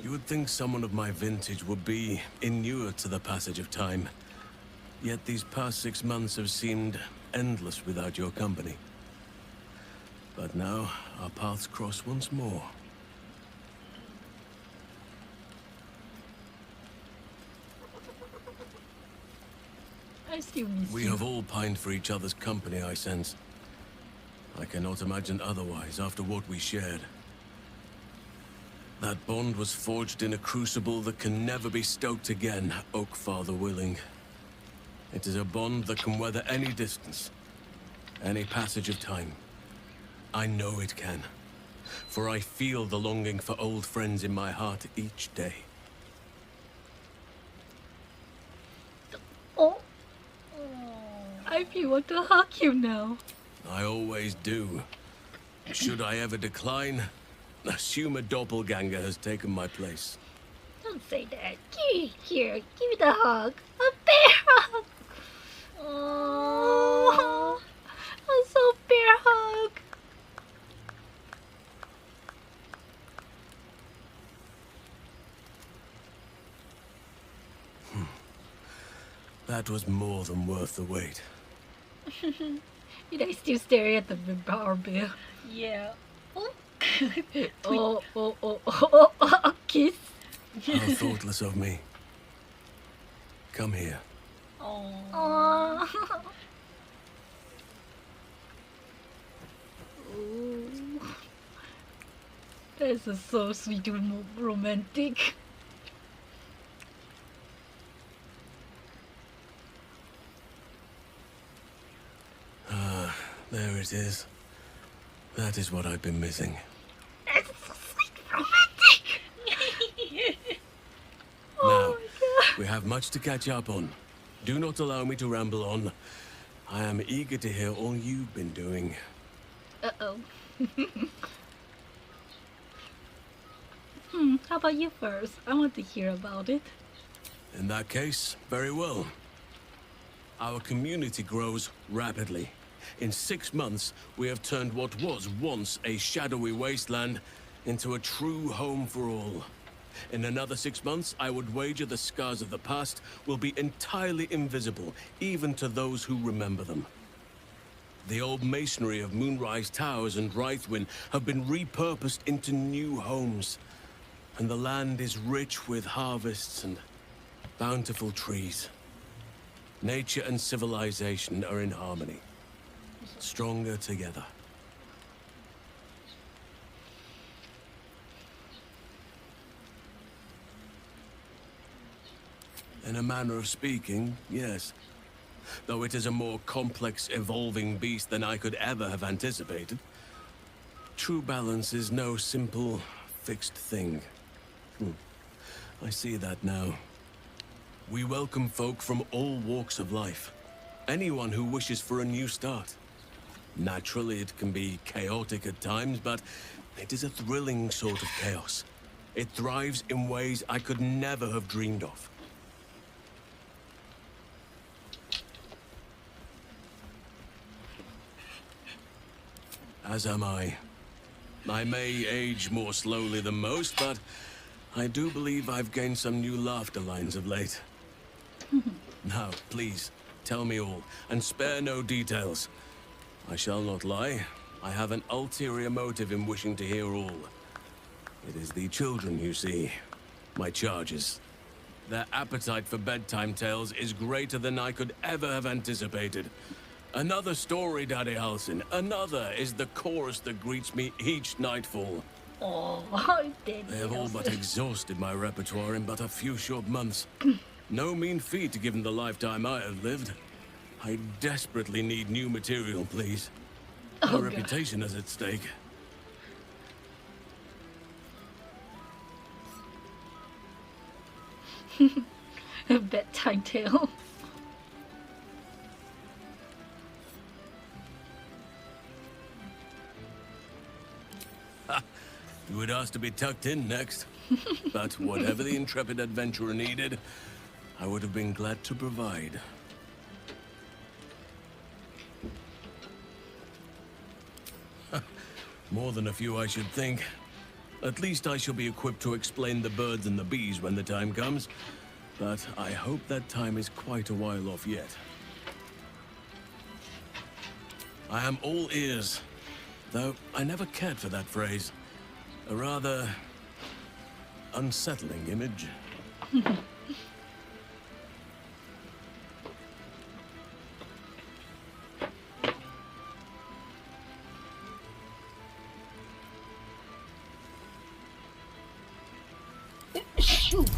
You would think someone of my vintage would be inured to the passage of time. Yet these past 6 months have seemed endless without your company. But now, our paths cross once more. I still miss We you. have all pined for each other's company, I sense. I cannot imagine otherwise after what we shared. That bond was forged in a crucible that can never be stoked again, Oak Father willing. It is a bond that can weather any distance, any passage of time. I know it can, for I feel the longing for old friends in my heart each day. Oh. I feel want to hug you now. I always do. Should I ever decline, assume a doppelganger has taken my place. Don't say that. Here, give me the hug. A bear hug. Oh, a so bear hug. That was more than worth the wait. Did I still stare at the bear? Yeah. Oh. Oh, kiss. How thoughtless of me. Come here. Oh. Oh. This is so sweet and romantic. There it is. That is what I've been missing. It's so sweet romantic. Now, my God. we have much to catch up on. Do not allow me to ramble on. I am eager to hear all you've been doing. Uh-oh. How about you first? I want to hear about it. In that case, very well. Our community grows rapidly. In 6 months, we have turned what was once a shadowy wasteland into a true home for all. In another 6 months, I would wager the scars of the past will be entirely invisible, even to those who remember them. The old masonry of Moonrise Towers and Rythwin have been repurposed into new homes, and the land is rich with harvests and bountiful trees. Nature and civilization are in harmony, stronger together. In a manner of speaking, yes. Though it is a more complex, evolving beast than I could ever have anticipated. True balance is no simple, fixed thing. I see that now. We welcome folk from all walks of life. Anyone who wishes for a new start. Naturally, it can be chaotic at times, but it is a thrilling sort of chaos. It thrives in ways I could never have dreamed of. As am I. I may age more slowly than most, but I do believe I've gained some new laughter lines of late. Now, please, tell me all, and spare no details. I shall not lie. I have an ulterior motive in wishing to hear all. It is the children, you see. My charges. Their appetite for bedtime tales is greater than I could ever have anticipated. Another story, Daddy Halsin. Another is the chorus that greets me each nightfall. Oh, They have all but exhausted my repertoire in but a few short months. No mean feat given the lifetime I have lived. I desperately need new material, please. My God. reputation is at stake. A bedtime tale. You would ask to be tucked in next. But whatever the intrepid adventurer needed, I would have been glad to provide. More than a few, I should think. At least I shall be equipped to explain the birds and the bees when the time comes. But I hope that time is quite a while off yet. I am all ears, though I never cared for that phrase. A rather unsettling image. Shoot.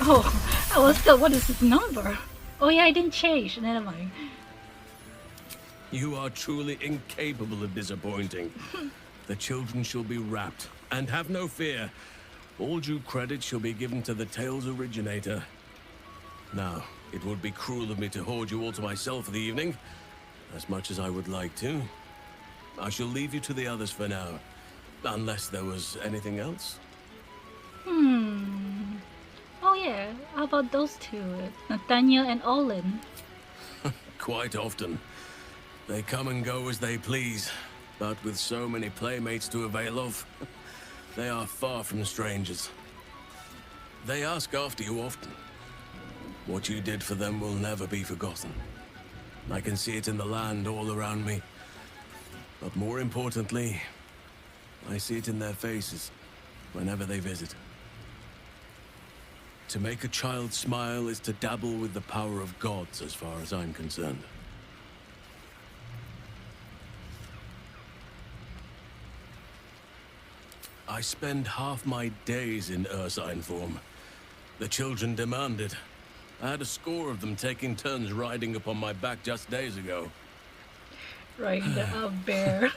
Oh, I was still. What is this number? Oh yeah, I didn't change. Never mind. You are truly incapable of disappointing. The children shall be wrapped, and have no fear. All due credit shall be given to the tale's originator. Now, it would be cruel of me to hoard you all to myself for the evening, as much as I would like to. I shall leave you to the others for now, unless there was anything else. Oh yeah, how about those two? Nathaniel and Olin. Quite often. They come and go as they please, but with so many playmates to avail of, they are far from strangers. They ask after you often. What you did for them will never be forgotten. I can see it in the land all around me. But more importantly, I see it in their faces whenever they visit. To make a child smile is to dabble with the power of gods, as far as I'm concerned. I spend half my days in ursine form. The children demand it. I had a score of them taking turns riding upon my back just days ago. Riding the bear.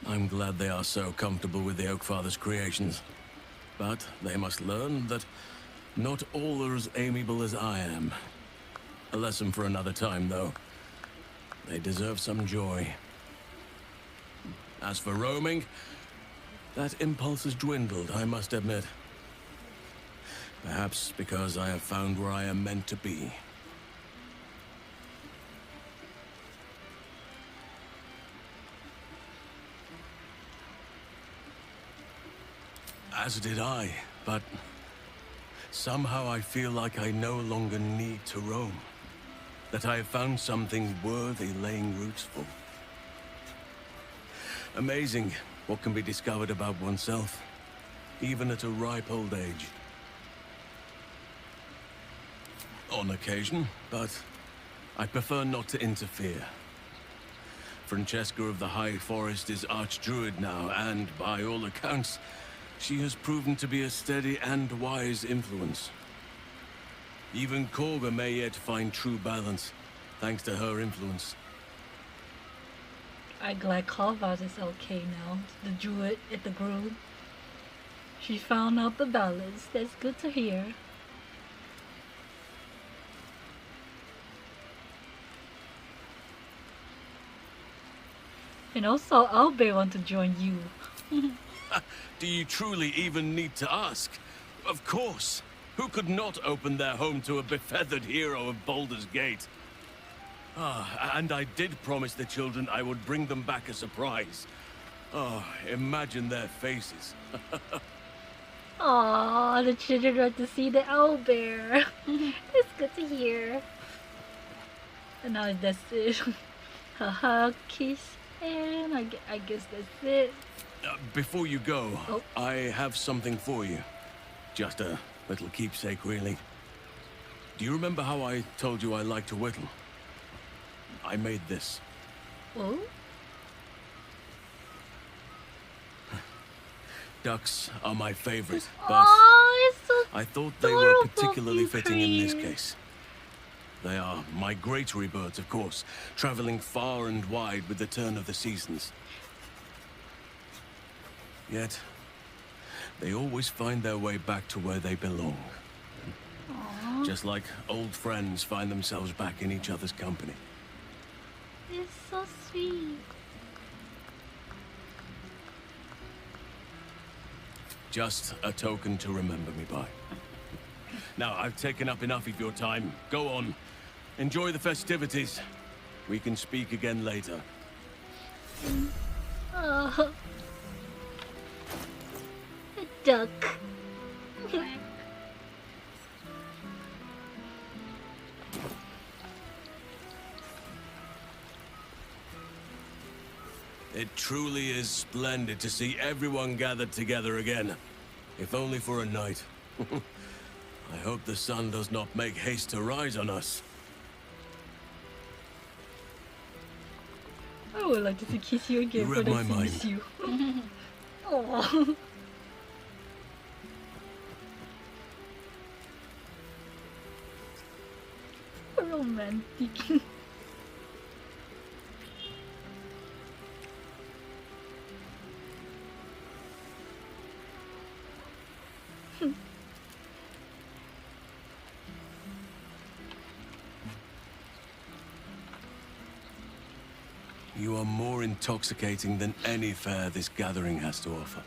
I'm glad they are so comfortable with the Oakfather's creations. But they must learn that not all are as amiable as I am. A lesson for another time, though. They deserve some joy. As for roaming, that impulse has dwindled, I must admit. Perhaps because I have found where I am meant to be. As did I, but somehow I feel like I no longer need to roam. That I have found something worthy laying roots for. Amazing what can be discovered about oneself, even at a ripe old age. On occasion, but I prefer not to interfere. Francesca of the High Forest is Archdruid now, and by all accounts, she has proven to be a steady and wise influence. Even Korga may yet find true balance, thanks to her influence. I'm glad Calvas is okay now. The druid at the grove. She found out the balance. That's good to hear. And also, Albert want to join you. Do you truly even need to ask? Of course. Who could not open their home to a befeathered hero of Baldur's Gate? Ah, and I did promise the children I would bring them back a surprise. Oh, imagine their faces. Aww, the children want to see the owlbear. That's good to hear. And now that's it. Haha, kiss, and I guess that's it. Before you go, Oh. I have something for you. Just a little keepsake, really. Do you remember how I told you I like to whittle? I made this. Oh? Ducks are my favorite, but Oh, it's so I thought they were adorable, particularly fitting in this Beatrice. case. They are migratory birds, of course, traveling far and wide with the turn of the seasons. Yet, they always find their way back to where they belong. Aww, Just like old friends find themselves back in each other's company. it's so sweet. Just a token to remember me by. Now, I've taken up enough of your time. Go on. Enjoy the festivities. We can speak again later. Oh. A duck. It truly is splendid to see everyone gathered together again. If only for a night. I hope the sun does not make haste to rise on us. I would like to kiss you again You for read the my mind. miss you. Oh. Romantic. You are more intoxicating than any fare this gathering has to offer.